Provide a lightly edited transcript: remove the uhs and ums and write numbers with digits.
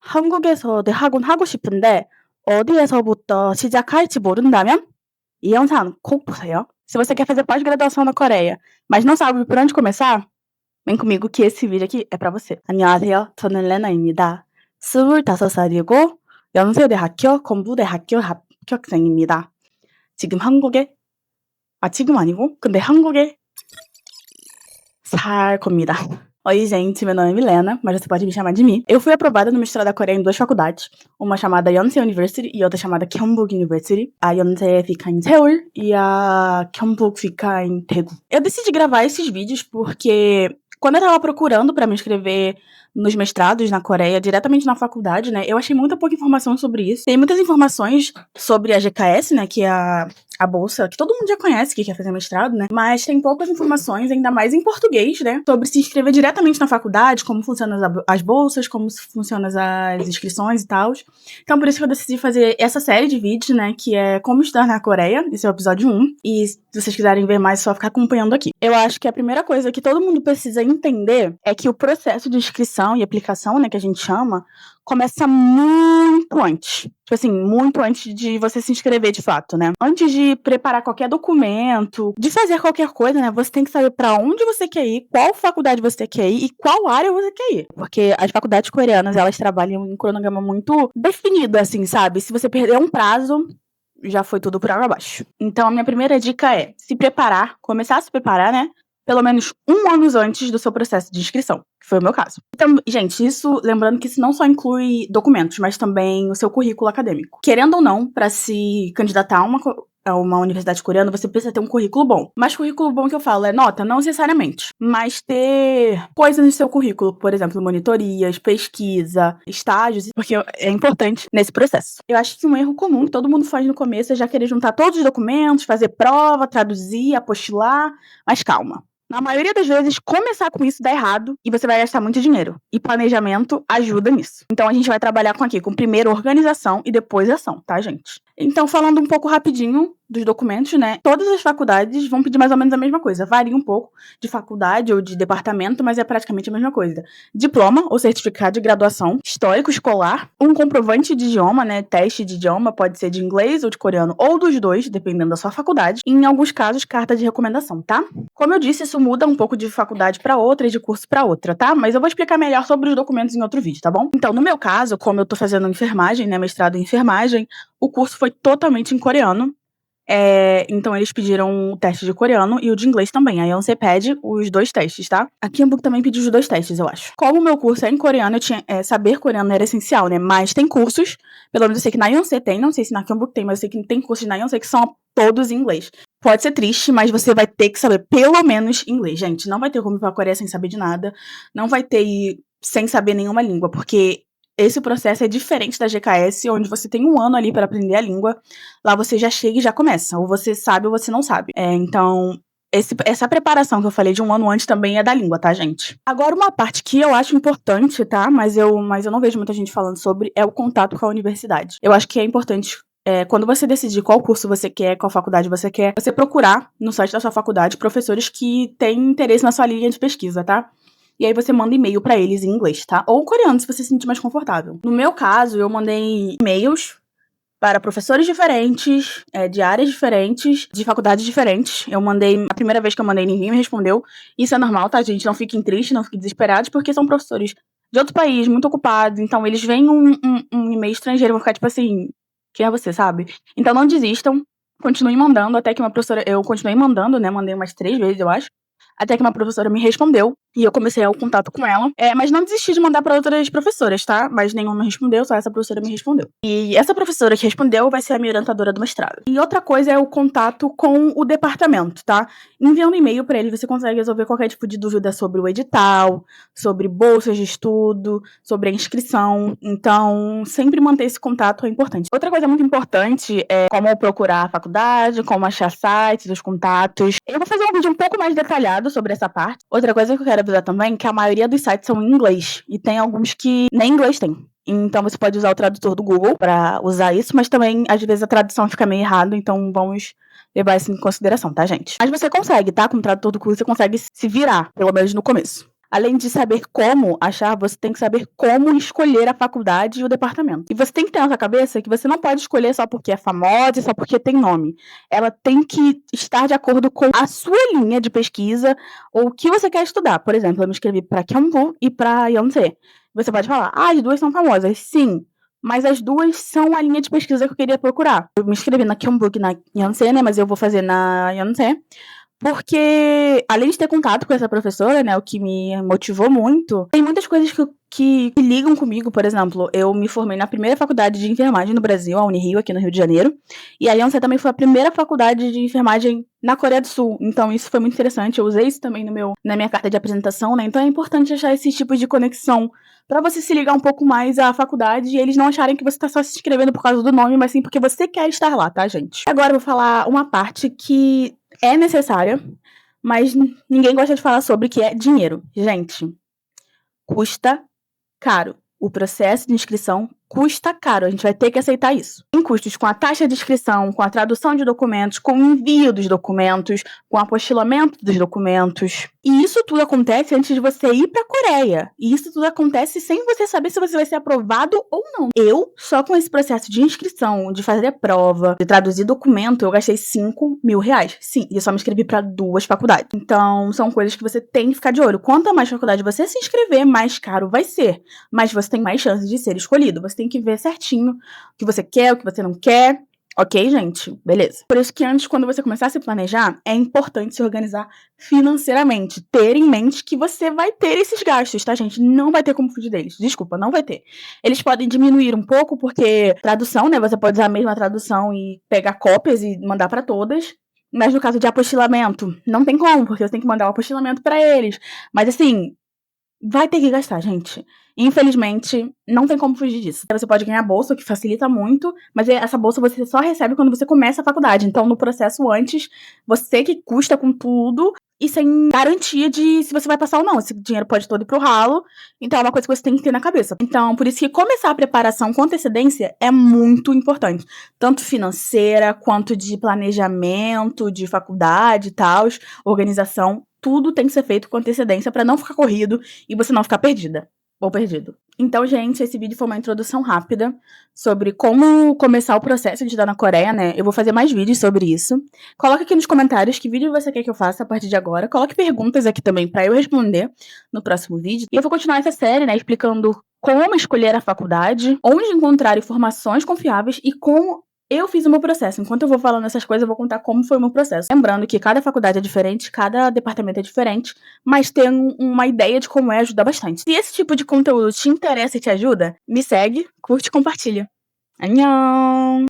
한국에서 대학원 하고 싶은데 어디에서부터 시작할지 모른다면 이 영상 꼭 보세요. Se você quer fazer pós-graduação na Coreia, mas não sabe por onde começar, vem comigo que esse vídeo aqui é pra você. 안녕하세요. 저는 레나입니다. 25살이고 연세대학교 건부대학교 합격생입니다. 지금 지금 아니고 근데 한국에 살 겁니다. Oi, gente, meu nome é Milena, mas você pode me chamar de Mi. Eu fui aprovada no mestrado da Coreia em 2 faculdades, uma chamada Yonsei University e outra chamada Kyunbuk University. A Yonsei fica em Seul e a Kyunbuk fica em Daegu. Eu decidi gravar esses vídeos porque quando eu tava procurando pra me inscrever nos mestrados na Coreia, diretamente na faculdade, né, eu achei muita pouca informação sobre isso. Tem muitas informações sobre a GKS, né, que é a bolsa que todo mundo já conhece que quer fazer mestrado, né, mas tem poucas informações, ainda mais em português, né, sobre se inscrever diretamente na faculdade, como funcionam as bolsas, como funcionam as inscrições e tal. Então, por isso que eu decidi fazer essa série de vídeos, né, que é Como Estudar na Coreia, esse é o episódio 1, e se vocês quiserem ver mais, é só ficar acompanhando aqui. Eu acho que a primeira coisa que todo mundo precisa entender é que o processo de inscrição e aplicação, né, que a gente chama, começa muito antes. Tipo assim, muito antes de você se inscrever de fato, né? Antes de preparar qualquer documento, de fazer qualquer coisa, né? Você tem que saber pra onde você quer ir, qual faculdade você quer ir e qual área você quer ir. Porque as faculdades coreanas, elas trabalham em um cronograma muito definido, assim, sabe? Se você perder um prazo, já foi tudo por água abaixo. Então, a minha primeira dica é se preparar, começar a se preparar, né? Pelo menos 1 ano antes do seu processo de inscrição, que foi o meu caso. Então, gente, lembrando que isso não só inclui documentos, mas também o seu currículo acadêmico. Querendo ou não, para se candidatar a uma universidade coreana, você precisa ter um currículo bom. Mas currículo bom que eu falo é nota, não necessariamente. Mas ter coisas no seu currículo, por exemplo, monitorias, pesquisa, estágios, porque é importante nesse processo. Eu acho que um erro comum que todo mundo faz no começo é já querer juntar todos os documentos, fazer prova, traduzir, apostilar, mas calma. Na maioria das vezes, começar com isso dá errado e você vai gastar muito dinheiro. E planejamento ajuda nisso. Então, a gente vai trabalhar com primeiro organização e depois ação, tá, gente? Então, falando um pouco rapidinho dos documentos, né? Todas as faculdades vão pedir mais ou menos a mesma coisa. Varia um pouco de faculdade ou de departamento, mas é praticamente a mesma coisa. Diploma ou certificado de graduação, histórico escolar, um comprovante de idioma, né? Teste de idioma, pode ser de inglês ou de coreano, ou dos dois, dependendo da sua faculdade. E, em alguns casos, carta de recomendação, tá? Como eu disse, isso muda um pouco de faculdade pra outra e de curso pra outra, tá? Mas eu vou explicar melhor sobre os documentos em outro vídeo, tá bom? Então, no meu caso, como eu tô fazendo enfermagem, né? Mestrado em enfermagem, o curso foi totalmente em coreano. Então eles pediram o teste de coreano e o de inglês também. Aí a Yonsei pede os 2 testes, tá? A Kyunbuk também pediu os 2 testes, eu acho. Como o meu curso é em coreano, eu tinha saber coreano era essencial, né? Mas tem cursos, pelo menos eu sei que na Yonsei tem, não sei se na Kyunbuk tem, mas eu sei que tem cursos na Yonsei que são todos em inglês. Pode ser triste, mas você vai ter que saber pelo menos inglês, gente. Não vai ter como ir pra Coreia sem saber de nada. Não vai ter ir sem saber nenhuma língua, porque esse processo é diferente da GKS, onde você tem 1 ano ali para aprender a língua. Lá você já chega e já começa. Ou você sabe ou você não sabe. Então, essa preparação que eu falei de 1 ano antes também é da língua, tá, gente? Agora, uma parte que eu acho importante, tá? Mas eu não vejo muita gente falando sobre, é o contato com a universidade. Eu acho que é importante, quando você decidir qual curso você quer, qual faculdade você quer, você procurar no site da sua faculdade professores que têm interesse na sua linha de pesquisa, tá? E aí você manda e-mail pra eles em inglês, tá? Ou coreano, se você se sentir mais confortável. No meu caso, eu mandei e-mails para professores diferentes, de áreas diferentes, de faculdades diferentes. A primeira vez que eu mandei, ninguém me respondeu. Isso é normal, tá, gente? Não fiquem tristes, não fiquem desesperados, porque são professores de outro país, muito ocupados. Então, eles veem um e-mail estrangeiro e vão ficar tipo assim, quem é você, sabe? Então, não desistam. Continuem mandando, até que uma professora... Eu continuei mandando, né? Mandei umas 3 vezes, eu acho. Até que uma professora me respondeu e eu comecei o contato com ela. Mas não desisti de mandar para outras professoras, tá? Mas nenhuma me respondeu, só essa professora me respondeu. E essa professora que respondeu vai ser a minha orientadora do mestrado. E outra coisa é o contato com o departamento, tá? Enviando e-mail para ele, você consegue resolver qualquer tipo de dúvida sobre o edital, sobre bolsas de estudo, sobre a inscrição. Então, sempre manter esse contato é importante. Outra coisa muito importante é como procurar a faculdade, como achar sites, os contatos. Eu vou fazer um vídeo um pouco mais detalhado sobre essa parte. Outra coisa que eu quero avisar também é que a maioria dos sites são em inglês. E tem alguns que nem inglês tem. Então você pode usar o tradutor do Google pra usar isso, mas também às vezes a tradução fica meio errada, então vamos levar isso em consideração, tá, gente? Mas você consegue, tá? Com o tradutor do Google você consegue se virar, pelo menos no começo. Além de saber como achar, você tem que saber como escolher a faculdade e o departamento. E você tem que ter na sua cabeça que você não pode escolher só porque é famosa, só porque tem nome. Ela tem que estar de acordo com a sua linha de pesquisa ou o que você quer estudar. Por exemplo, eu me inscrevi para Kyungwoo e para Yonsei. Você pode falar, as duas são famosas. Sim, mas as duas são a linha de pesquisa que eu queria procurar. Eu me inscrevi na Kyungwoo e na Yonsei, né, mas eu vou fazer na Yonsei. Porque, além de ter contato com essa professora, né, o que me motivou muito, tem muitas coisas que ligam comigo. Por exemplo, eu me formei na primeira faculdade de enfermagem no Brasil, a Unirio, aqui no Rio de Janeiro. E a Yonsei também foi a primeira faculdade de enfermagem na Coreia do Sul. Então, isso foi muito interessante. Eu usei isso também na minha carta de apresentação, né? Então, é importante achar esses tipos de conexão para você se ligar um pouco mais à faculdade e eles não acharem que você tá só se inscrevendo por causa do nome, mas sim porque você quer estar lá, tá, gente? Agora eu vou falar uma parte que é necessária, mas ninguém gosta de falar sobre, que é dinheiro. Gente, custa caro. O processo de inscrição custa caro, a gente vai ter que aceitar isso. Tem custos com a taxa de inscrição, com a tradução de documentos, com o envio dos documentos, com o apostilamento dos documentos. E isso tudo acontece antes de você ir para a Coreia. E isso tudo acontece sem você saber se você vai ser aprovado ou não. Eu, só com esse processo de inscrição, de fazer a prova, de traduzir documento, eu gastei 5 mil reais. Sim, e eu só me inscrevi para 2 faculdades. Então, são coisas que você tem que ficar de olho. Quanto mais faculdade você se inscrever, mais caro vai ser. Mas você tem mais chances de ser escolhido. Você tem que ver certinho o que você quer, o que você não quer. Ok, gente? Beleza. Por isso que antes, quando você começar a se planejar, é importante se organizar financeiramente. Ter em mente que você vai ter esses gastos, tá, gente? Não vai ter como fugir deles. Desculpa, não vai ter. Eles podem diminuir um pouco, porque tradução, né? Você pode usar a mesma tradução e pegar cópias e mandar para todas. Mas no caso de apostilamento, não tem como, porque você tem que mandar o apostilamento para eles. Mas assim, vai ter que gastar, gente. Infelizmente, não tem como fugir disso. Você pode ganhar bolsa, o que facilita muito, mas essa bolsa você só recebe quando você começa a faculdade. Então, no processo antes, você que custa com tudo e sem garantia de se você vai passar ou não. Esse dinheiro pode todo ir pro ralo, então é uma coisa que você tem que ter na cabeça. Então, por isso que começar a preparação com antecedência é muito importante. Tanto financeira, quanto de planejamento, de faculdade e tal, organização. Tudo tem que ser feito com antecedência para não ficar corrido e você não ficar perdida ou perdido. Então, gente, esse vídeo foi uma introdução rápida sobre como começar o processo de estudar na Coreia, né? Eu vou fazer mais vídeos sobre isso. Coloque aqui nos comentários que vídeo você quer que eu faça a partir de agora. Coloque perguntas aqui também para eu responder no próximo vídeo. E eu vou continuar essa série, né, explicando como escolher a faculdade, onde encontrar informações confiáveis e como eu fiz o meu processo. Enquanto eu vou falando essas coisas, eu vou contar como foi o meu processo. Lembrando que cada faculdade é diferente, cada departamento é diferente, mas ter uma ideia de como é ajuda bastante. Se esse tipo de conteúdo te interessa e te ajuda, me segue, curte e compartilha. Annyeong!